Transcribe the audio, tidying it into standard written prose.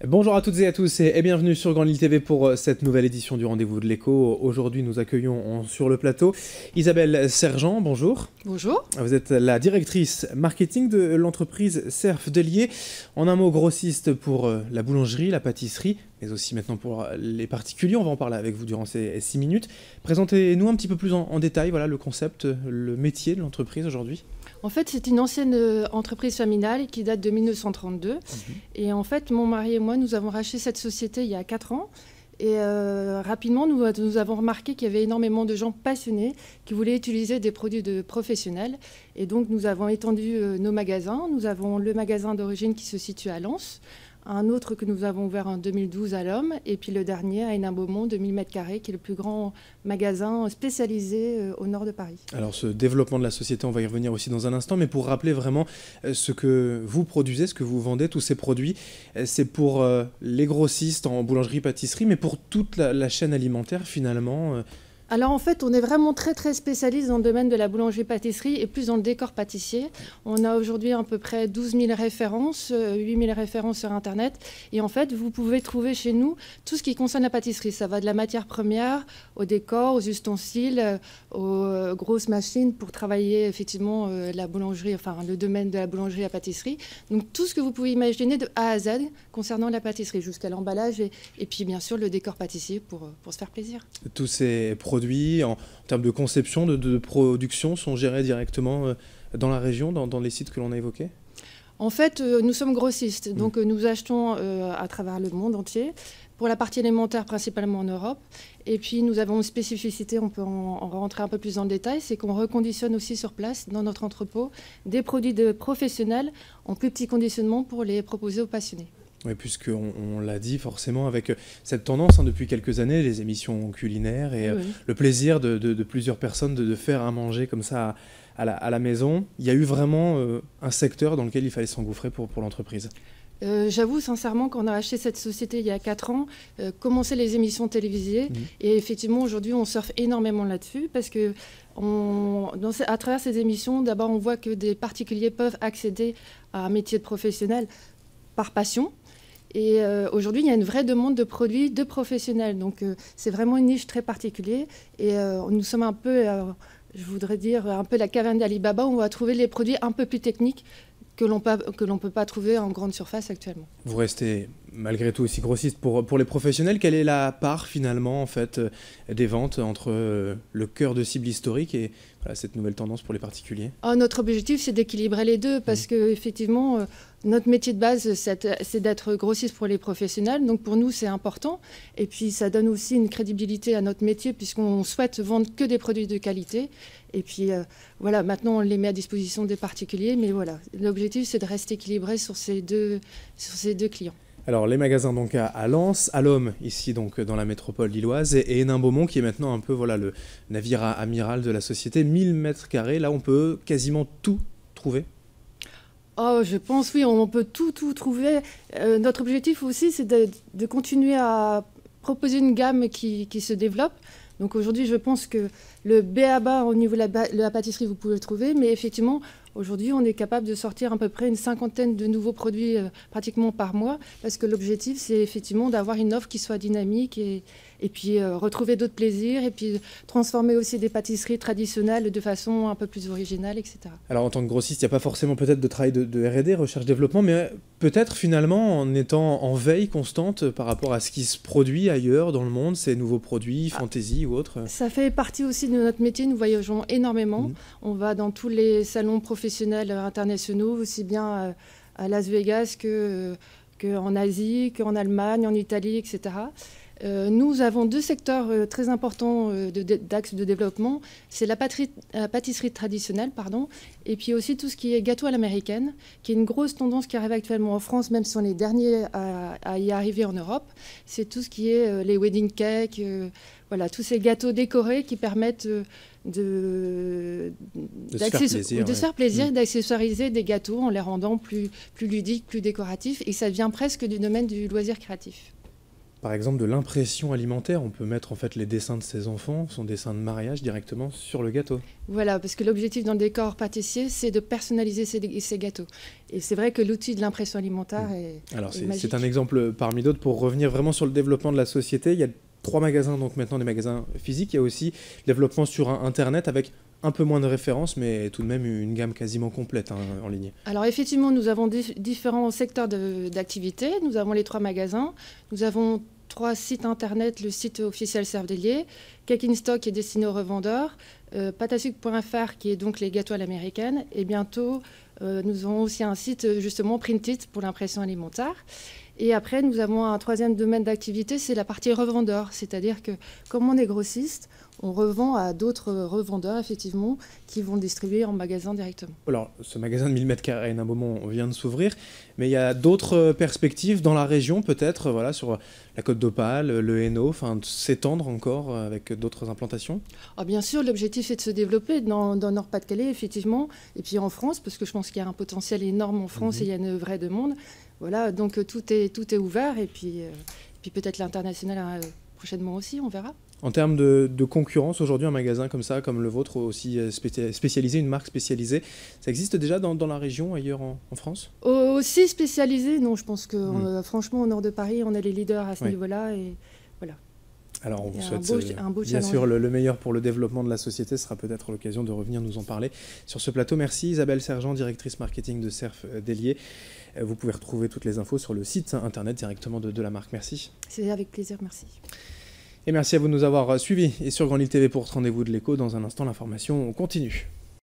Bonjour à toutes et à tous et bienvenue sur Grande Île TV pour cette nouvelle édition du Rendez-vous de l'Écho. Aujourd'hui, nous accueillons sur le plateau Isabelle Sergent, bonjour. Bonjour. Vous êtes la directrice marketing de l'entreprise Cerf Delier. En un mot, grossiste pour la boulangerie, la pâtisserie, mais aussi maintenant pour les particuliers. On va en parler avec vous durant ces 6 minutes. Présentez-nous un petit peu plus en détail le concept, le métier de l'entreprise aujourd'hui. En fait, c'est une ancienne entreprise familiale qui date de 1932. Et en fait, mon mari et moi, nous avons racheté cette société il y a 4 ans. Et rapidement, nous avons remarqué qu'il y avait énormément de gens passionnés qui voulaient utiliser des produits de professionnels. Et donc, nous avons étendu nos magasins. Nous avons le magasin d'origine qui se situe à Lens, un autre que nous avons ouvert en 2012 à l'Homme, et puis le dernier à Hénin-Beaumont, 2000 m², qui est le plus grand magasin spécialisé au nord de Paris. Alors ce développement de la société, on va y revenir aussi dans un instant, mais pour rappeler vraiment ce que vous produisez, ce que vous vendez, tous ces produits, c'est pour les grossistes en boulangerie-pâtisserie, mais pour toute la chaîne alimentaire finalement. Alors en fait, on est vraiment très spécialiste dans le domaine de la boulangerie-pâtisserie et plus dans le décor pâtissier. On a aujourd'hui à peu près 12 000 références, 8 000 références sur Internet. Et en fait, vous pouvez trouver chez nous tout ce qui concerne la pâtisserie. Ça va de la matière première au décor, aux ustensiles, aux grosses machines pour travailler effectivement la boulangerie, enfin le domaine de la boulangerie à pâtisserie. Donc tout ce que vous pouvez imaginer de A à Z concernant la pâtisserie jusqu'à l'emballage et puis bien sûr le décor pâtissier pour se faire plaisir. Tous ces produits en termes de conception, de production sont gérés directement dans la région, dans les sites que l'on a évoqués ? En fait, nous sommes grossistes, donc nous achetons à travers le monde entier. Pour la partie alimentaire, principalement en Europe. Et puis, nous avons une spécificité, on peut en rentrer un peu plus dans le détail, c'est qu'on reconditionne aussi sur place, dans notre entrepôt, des produits de professionnels en plus petit conditionnement pour les proposer aux passionnés. Oui, puisqu'on l'a dit forcément avec cette tendance depuis quelques années, les émissions culinaires et le plaisir de plusieurs personnes de faire à manger comme ça à la maison. Il y a eu vraiment un secteur dans lequel il fallait s'engouffrer pour l'entreprise. J'avoue sincèrement qu'on a acheté cette société il y a 4 ans, commencé les émissions télévisées et effectivement aujourd'hui on surfe énormément là-dessus parce que à travers ces émissions, d'abord on voit que des particuliers peuvent accéder à un métier de professionnel par passion. Et aujourd'hui, il y a une vraie demande de produits de professionnels. Donc, c'est vraiment une niche très particulière. Et nous sommes un peu, je voudrais dire, un peu la caverne d'Ali Baba où on va trouver les produits un peu plus techniques que l'on ne peut pas trouver en grande surface actuellement. Vous restez malgré tout aussi grossiste pour les professionnels. Quelle est la part finalement en fait, des ventes entre le cœur de cible historique et cette nouvelle tendance pour les particuliers ? Notre objectif, c'est d'équilibrer les deux parce qu'effectivement, notre métier de base, c'est d'être grossiste pour les professionnels. Donc pour nous, c'est important. Et puis ça donne aussi une crédibilité à notre métier puisqu'on souhaite vendre que des produits de qualité. Et puis voilà, maintenant on les met à disposition des particuliers. Mais voilà, l'objectif, c'est de rester équilibré sur ces deux clients. Alors les magasins donc à Lens, à l'Homme ici donc dans la métropole lilloise et Hénin-Beaumont qui est maintenant un peu le navire amiral de la société, 1000 m², là on peut quasiment tout trouver. Oh, je pense oui, on peut tout trouver. Notre objectif aussi c'est de continuer à proposer une gamme qui se développe. Donc aujourd'hui je pense que le B.A.-ba au niveau de la pâtisserie vous pouvez le trouver, mais effectivement aujourd'hui, on est capable de sortir à peu près une 50aine de nouveaux produits pratiquement par mois parce que l'objectif, c'est effectivement d'avoir une offre qui soit dynamique et puis retrouver d'autres plaisirs et puis transformer aussi des pâtisseries traditionnelles de façon un peu plus originale, etc. Alors en tant que grossiste, il n'y a pas forcément peut-être de travail de R&D, recherche-développement, mais peut-être finalement en étant en veille constante par rapport à ce qui se produit ailleurs dans le monde, ces nouveaux produits, fantaisie ou autres. Ça fait partie aussi de notre métier, nous voyageons énormément. On va dans tous les salons professionnels internationaux, aussi bien à Las Vegas qu'en Asie, qu'en Allemagne, en Italie, etc. Nous avons 2 secteurs très importants d'axes de développement. C'est la pâtisserie traditionnelle, et puis aussi tout ce qui est gâteau à l'américaine, qui est une grosse tendance qui arrive actuellement en France, même si on est les derniers à y arriver en Europe. C'est tout ce qui est les wedding cakes, voilà, tous ces gâteaux décorés qui permettent de se faire plaisir, d'accessoiriser des gâteaux en les rendant plus ludiques, plus décoratifs. Et ça vient presque du domaine du loisir créatif. par exemple de l'impression alimentaire. On peut mettre en fait les dessins de ses enfants, son dessin de mariage directement sur le gâteau. Voilà, parce que l'objectif dans le décor pâtissier, c'est de personnaliser ces gâteaux. Et c'est vrai que l'outil de l'impression alimentaire est magique. C'est un exemple parmi d'autres pour revenir vraiment sur le développement de la société. Il y a 3 magasins, donc maintenant des magasins physiques. Il y a aussi le développement sur Internet avec un peu moins de références, mais tout de même une gamme quasiment complète en ligne. Alors effectivement, nous avons différents secteurs d'activité. Nous avons les 3 magasins. Nous avons 3 sites Internet, le site officiel Cerf Délier, Cake in Stock qui est destiné aux revendeurs, patasuc.fr qui est donc les gâteaux à l'américaine. Et bientôt, nous aurons aussi un site justement Printit pour l'impression alimentaire. Et après, nous avons un 3e domaine d'activité, c'est la partie revendeur. C'est-à-dire que comme on est grossiste, on revend à d'autres revendeurs, effectivement, qui vont distribuer en magasin directement. Alors, ce magasin de 1000 m² Hénin Beaumont vient de s'ouvrir, mais il y a d'autres perspectives dans la région, peut-être, voilà, sur la Côte d'Opale, le Hainaut, enfin, s'étendre encore avec d'autres implantations? Bien sûr, l'objectif est de se développer dans Nord-Pas-de-Calais, effectivement, et puis en France, parce que je pense qu'il y a un potentiel énorme en France et il y a une vraie demande. Voilà, donc tout est ouvert, et puis peut-être l'international prochainement aussi, on verra. En termes de concurrence, aujourd'hui, un magasin comme ça, comme le vôtre, aussi spécialisé, une marque spécialisée, ça existe déjà dans la région, ailleurs en France? Aussi spécialisé, non, je pense que franchement, au nord de Paris, on est les leaders à ce niveau-là, et voilà. Alors on vous souhaite bien sûr le meilleur pour le développement de la société. Ce sera peut-être l'occasion de revenir nous en parler sur ce plateau. Merci Isabelle Sergent, directrice marketing de Cerf Délier. Vous pouvez retrouver toutes les infos sur le site internet directement de la marque. Merci. C'est avec plaisir, merci. Et merci à vous de nous avoir suivis. Et sur Grand Lille TV pour votre rendez-vous de l'écho, dans un instant l'information continue.